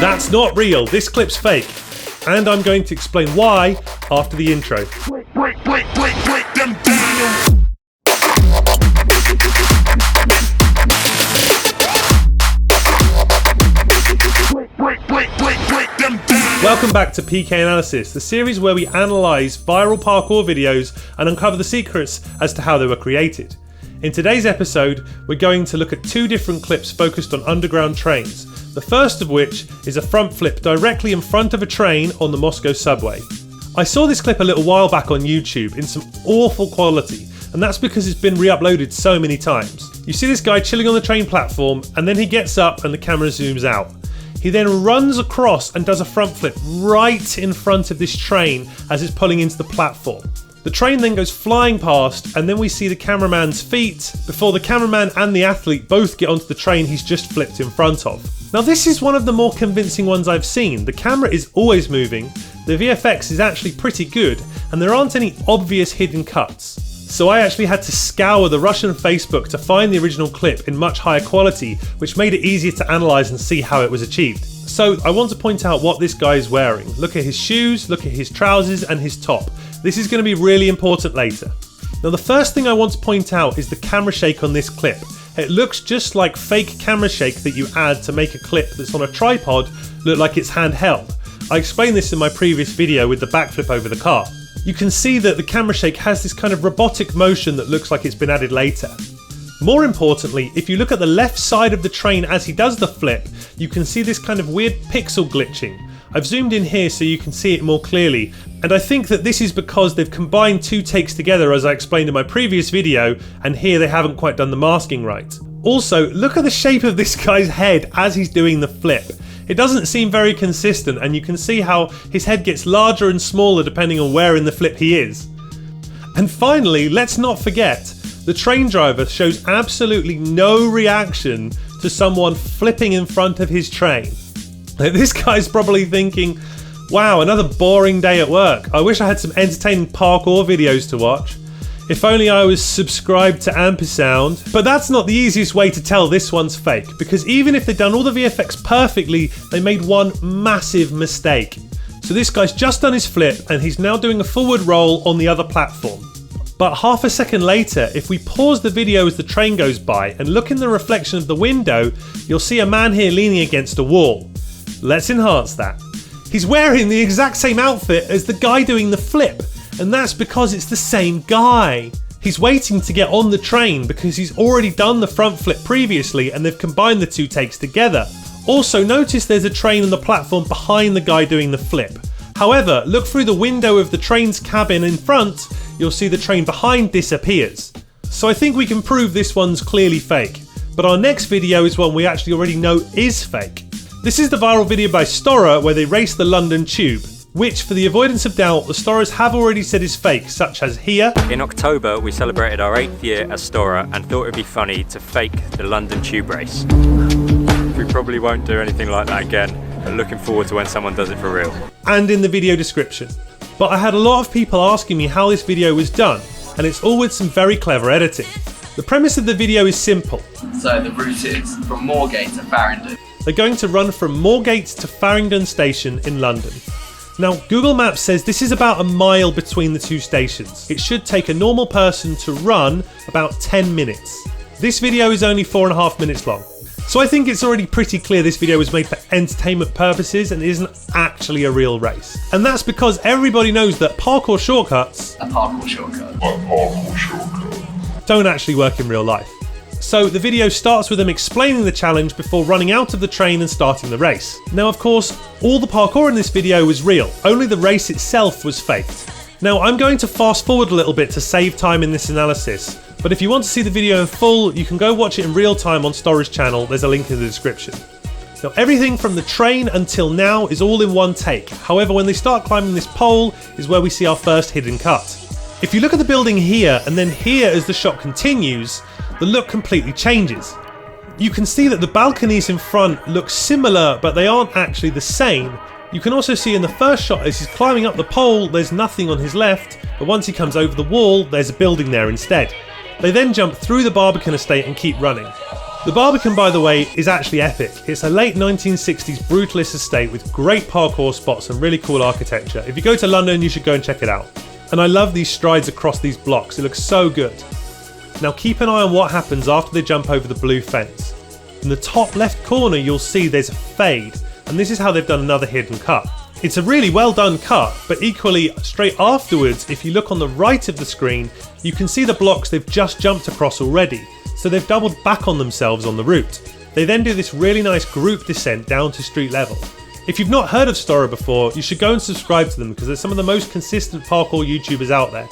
That's not real, this clip's fake. And I'm going to explain why after the intro. Break them down. Welcome back to PK Analysis, the series where we analyse viral parkour videos and uncover the secrets as to how they were created. In today's episode, we're going to look at two different clips focused on underground trains, the first of which is a front flip directly in front of a train on the Moscow subway. I saw this clip a little while back on YouTube in some awful quality, and that's because it's been re-uploaded so many times. You see this guy chilling on the train platform, and then he gets up and the camera zooms out. He then runs across and does a front flip right in front of this train as it's pulling into the platform. The train then goes flying past, and then we see the cameraman's feet before the cameraman and the athlete both get onto the train he's just flipped in front of. Now this is one of the more convincing ones I've seen. The camera is always moving, the VFX is actually pretty good, and there aren't any obvious hidden cuts. So I actually had to scour the Russian Facebook to find the original clip in much higher quality, which made it easier to analyse and see how it was achieved. So I want to point out what this guy is wearing. Look at his shoes, look at his trousers and his top. This is going to be really important later. Now the first thing I want to point out is the camera shake on this clip. It looks just like fake camera shake that you add to make a clip that's on a tripod look like it's handheld. I explained this in my previous video with the backflip over the car. You can see that the camera shake has this kind of robotic motion that looks like it's been added later. More importantly, if you look at the left side of the train as he does the flip, you can see this kind of weird pixel glitching. I've zoomed in here so you can see it more clearly, and I think that this is because they've combined two takes together as I explained in my previous video, and here they haven't quite done the masking right. Also, look at the shape of this guy's head as he's doing the flip. It doesn't seem very consistent, and you can see how his head gets larger and smaller depending on where in the flip he is. And finally, let's not forget, the train driver shows absolutely no reaction to someone flipping in front of his train. This guy's probably thinking, wow, another boring day at work. I wish I had some entertaining parkour videos to watch. If only I was subscribed to AMPISOUND. But that's not the easiest way to tell this one's fake, because even if they'd done all the VFX perfectly, they made one massive mistake. So this guy's just done his flip and he's now doing a forward roll on the other platform. But half a second later, if we pause the video as the train goes by and look in the reflection of the window, you'll see a man here leaning against a wall. Let's enhance that. He's wearing the exact same outfit as the guy doing the flip, and that's because it's the same guy. He's waiting to get on the train because he's already done the front flip previously and they've combined the two takes together. Also notice there's a train on the platform behind the guy doing the flip. However, look through the window of the train's cabin in front, you'll see the train behind disappears. So I think we can prove this one's clearly fake. But our next video is one we actually already know is fake. This is the viral video by Storror where they race the London Tube, which, for the avoidance of doubt, the Storrors have already said is fake, such as here. In October, we celebrated our 8th year as Storror and thought it'd be funny to fake the London Tube race. We probably won't do anything like that again, but looking forward to when someone does it for real. And in the video description. But I had a lot of people asking me how this video was done, and it's all with some very clever editing. The premise of the video is simple. So the route is from Moorgate to Farringdon. They're going to run from Moorgate to Farringdon Station in London. Now, Google Maps says this is about a mile between the two stations. It should take a normal person to run about 10 minutes. This video is only 4.5 minutes long. So I think it's already pretty clear this video was made for entertainment purposes and isn't actually a real race. And that's because everybody knows that parkour shortcuts don't actually work in real life. So the video starts with them explaining the challenge before running out of the train and starting the race. Now of course, all the parkour in this video was real, only the race itself was faked. Now I'm going to fast forward a little bit to save time in this analysis, but if you want to see the video in full, you can go watch it in real time on Storror's channel, there's a link in the description. Now everything from the train until now is all in one take, however when they start climbing this pole is where we see our first hidden cut. If you look at the building here and then here as the shot continues, the look completely changes. You can see that the balconies in front look similar, but they aren't actually the same. You can also see in the first shot as he's climbing up the pole, there's nothing on his left, but once he comes over the wall, there's a building there instead. They then jump through the Barbican estate and keep running. The Barbican, by the way, is actually epic. It's a late 1960s brutalist estate with great parkour spots and really cool architecture. If you go to London, you should go and check it out. And I love these strides across these blocks, it looks so good. Now keep an eye on what happens after they jump over the blue fence. In the top left corner you'll see there's a fade, and this is how they've done another hidden cut. It's a really well done cut, but equally straight afterwards, if you look on the right of the screen, you can see the blocks they've just jumped across already, so they've doubled back on themselves on the route. They then do this really nice group descent down to street level. If you've not heard of Storror before, you should go and subscribe to them because they're some of the most consistent parkour YouTubers out there.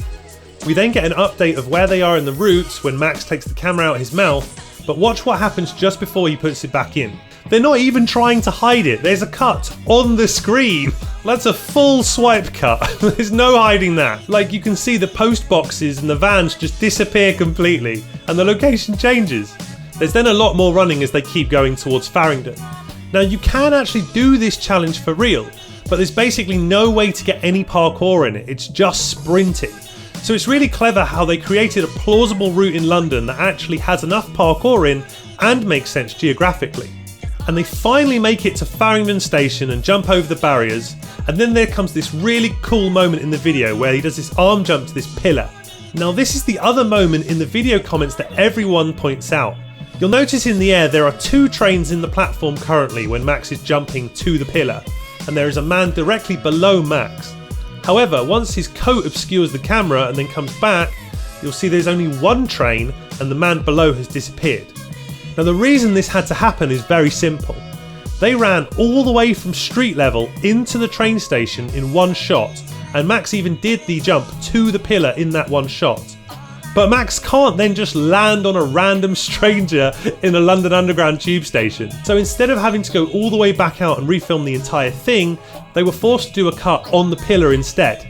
We then get an update of where they are in the route when Max takes the camera out his mouth, but watch what happens just before he puts it back in. They're not even trying to hide it, there's a cut on the screen. That's a full swipe cut, there's no hiding that. Like, you can see the post boxes and the vans just disappear completely, and the location changes. There's then a lot more running as they keep going towards Farringdon. Now you can actually do this challenge for real, but there's basically no way to get any parkour in it, it's just sprinting. So it's really clever how they created a plausible route in London that actually has enough parkour in and makes sense geographically. And they finally make it to Farringdon Station and jump over the barriers, and then there comes this really cool moment in the video where he does this arm jump to this pillar. Now this is the other moment in the video comments that everyone points out. You'll notice in the air there are two trains in the platform currently when Max is jumping to the pillar, and there is a man directly below Max. However, once his coat obscures the camera and then comes back, you'll see there's only one train and the man below has disappeared. Now the reason this had to happen is very simple. They ran all the way from street level into the train station in one shot, and Max even did the jump to the pillar in that one shot. But Max can't then just land on a random stranger in a London Underground tube station. So instead of having to go all the way back out and refilm the entire thing, they were forced to do a cut on the pillar instead.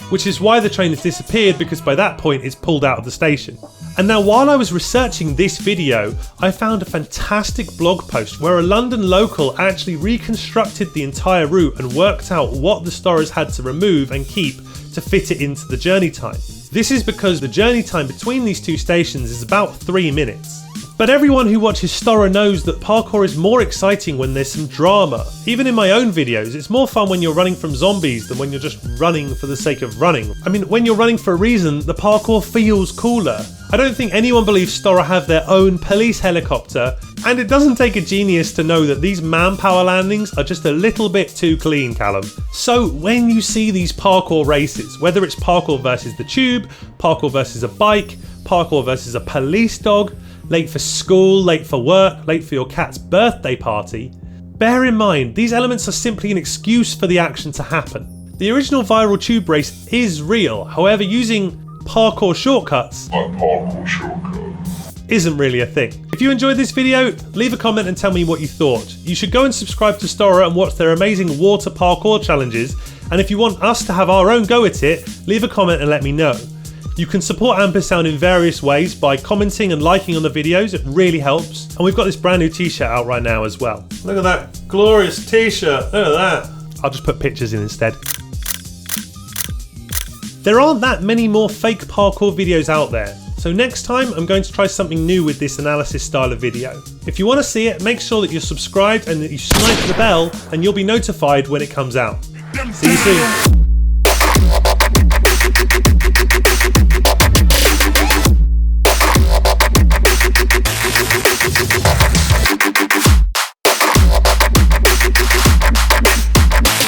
Which is why the train has disappeared, because by that point it's pulled out of the station. And now while I was researching this video, I found a fantastic blog post where a London local actually reconstructed the entire route and worked out what the Storrors had to remove and keep to fit it into the journey time. This is because the journey time between these two stations is about 3 minutes. But everyone who watches Storror knows that parkour is more exciting when there's some drama. Even in my own videos, it's more fun when you're running from zombies than when you're just running for the sake of running. I mean, when you're running for a reason, the parkour feels cooler. I don't think anyone believes Storror have their own police helicopter, and it doesn't take a genius to know that these manpower landings are just a little bit too clean, Callum. So when you see these parkour races, whether it's parkour versus the tube, parkour versus a bike, parkour versus a police dog, late for school, late for work, late for your cat's birthday party, bear in mind these elements are simply an excuse for the action to happen. The original viral tube race is real, however using parkour shortcuts isn't really a thing. If you enjoyed this video, leave a comment and tell me what you thought. You should go and subscribe to Storror and watch their amazing water parkour challenges, and if you want us to have our own go at it, leave a comment and let me know. You can support AMPISOUND in various ways by commenting and liking on the videos, it really helps. And we've got this brand new t-shirt out right now as well. Look at that glorious t-shirt, look at that. I'll just put pictures in instead. There aren't that many more fake parkour videos out there, so next time I'm going to try something new with this analysis style of video. If you want to see it, make sure that you're subscribed and that you snipe the bell and you'll be notified when it comes out. See you soon.